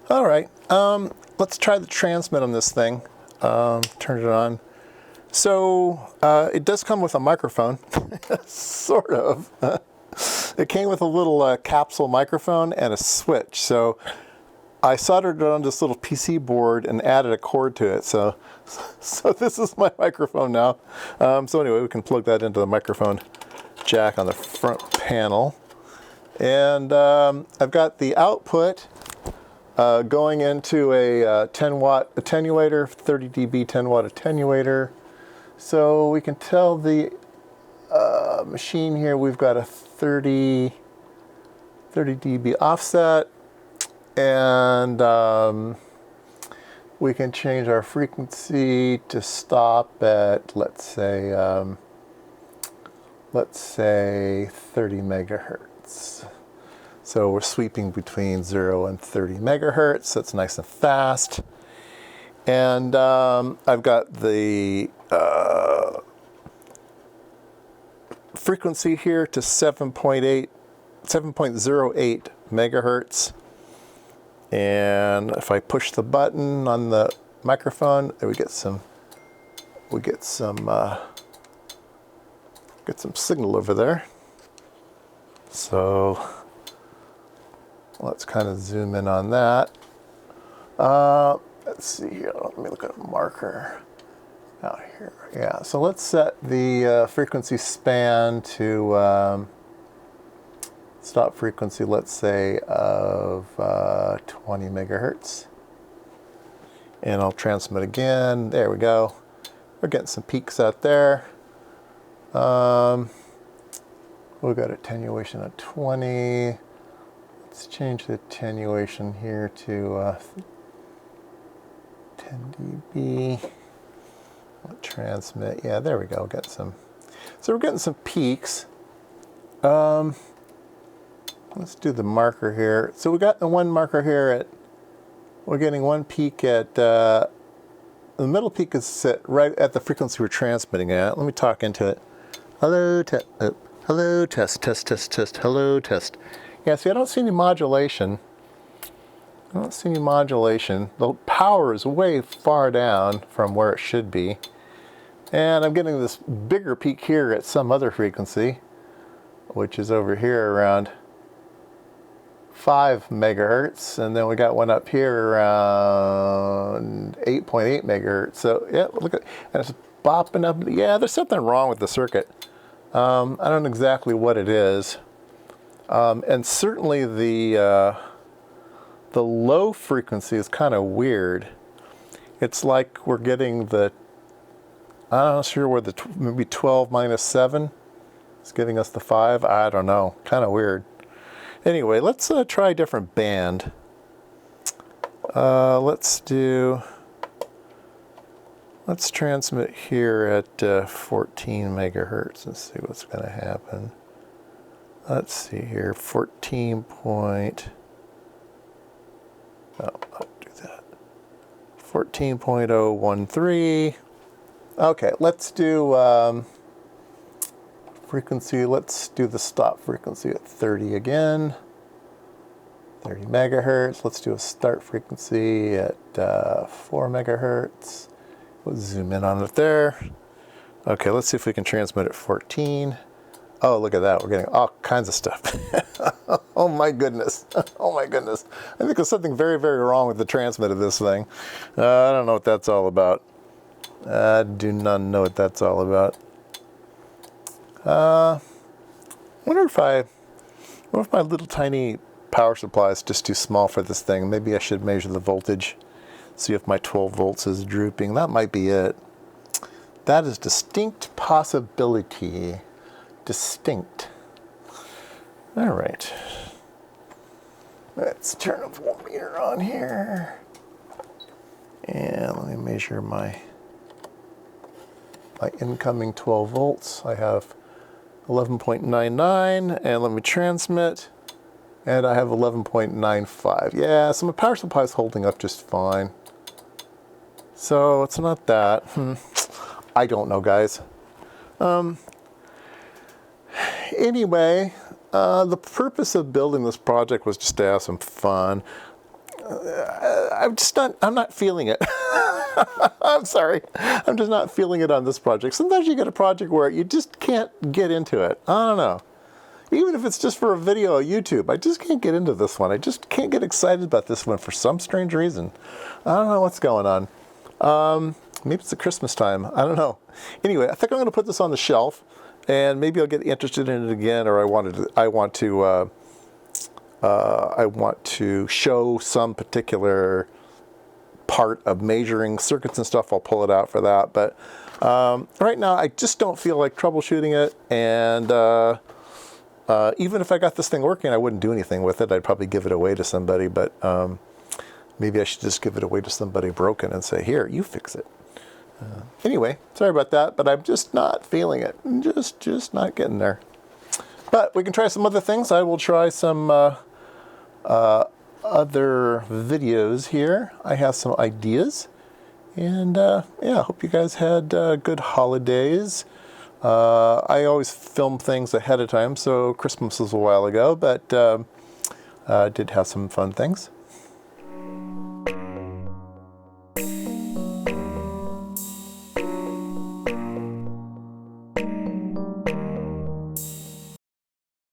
All right, let's try the transmit on this thing. Turn it on. So it does come with a microphone, sort of. It came with a little capsule microphone and a switch. So I soldered it on this little PC board and added a cord to it. So this is my microphone now. So anyway, we can plug that into the microphone jack on the front panel. And I've got the output going into a 10 watt attenuator, 30 dB 10 watt attenuator. So we can tell the machine here we've got a 30 dB offset, and we can change our frequency to stop at, let's say 30 megahertz. So we're sweeping between 0 and 30 megahertz. That's nice and fast. And I've got the frequency here to 7.08 megahertz. And if I push the button on the microphone, we get some signal over there. So let's kind of zoom in on that. Let's see here. Let me look at a marker out here. Yeah, so let's set the frequency span to stop frequency, let's say, of 20 megahertz. And I'll transmit again. There we go. We're getting some peaks out there. We've got attenuation at 20. Let's change the attenuation here to 10 dB. We'll transmit. Yeah, there we go. Got some. So we're getting some peaks. Let's do the marker here. So we got the one marker here at. We're getting one peak at. The middle peak is set right at the frequency we're transmitting at. Let me talk into it. Hello, hello, test, test, test, test. Hello, test. Yeah, see, I don't see any modulation. The power is way far down from where it should be. And I'm getting this bigger peak here at some other frequency, which is over here around 5 megahertz. And then we got one up here around 8.8 megahertz. So, yeah, look at, and it's bopping up. Yeah, there's something wrong with the circuit. I don't know exactly what it is. And certainly the low frequency is kind of weird. It's like we're getting the, I'm not sure where the, maybe 12 minus 7 is giving us the 5. I don't know. Kind of weird. Anyway, let's try a different band. Let's transmit here at 14 megahertz and see what's going to happen. Let's see here, 14 point, oh, I'll do that. 14.013. Okay, let's do frequency. Let's do the stop frequency at 30 again. 30 megahertz. Let's do a start frequency at 4 megahertz. We'll zoom in on it there. Okay, let's see if we can transmit at 14. Oh, look at that. We're getting all kinds of stuff. Oh, my goodness. Oh, my goodness. I think there's something very, very wrong with the transmit of this thing. I don't know what that's all about. I do not know what that's all about. Wonder if my little tiny power supply is just too small for this thing. Maybe I should measure the voltage, see if my 12 volts is drooping. That might be it. That is distinct possibility. Distinct. All right. Let's turn a voltmeter on here. And let me measure my incoming 12 volts. I have 11.99, and let me transmit. And I have 11.95. Yeah, so my power supply is holding up just fine. So it's not that. I don't know, guys. Anyway, the purpose of building this project was just to have some fun. I'm not feeling it. I'm sorry. I'm just not feeling it on this project. Sometimes you get a project where you just can't get into it. I don't know. Even if it's just for a video on YouTube, I just can't get into this one. I just can't get excited about this one for some strange reason. I don't know what's going on. Maybe it's the Christmas time. I don't know. Anyway, I think I'm going to put this on the shelf, and maybe I'll get interested in it again, or I want to show some particular part of measuring circuits and stuff. I'll pull it out for that. But right now, I just don't feel like troubleshooting it, and even if I got this thing working, I wouldn't do anything with it. I'd probably give it away to somebody, but maybe I should just give it away to somebody broken and say, here, you fix it. Anyway, sorry about that, but I'm just not feeling it. Just not getting there. But we can try some other things. I will try some other videos here. I have some ideas. And yeah, I hope you guys had good holidays. I always film things ahead of time, so Christmas was a while ago, but did have some fun things.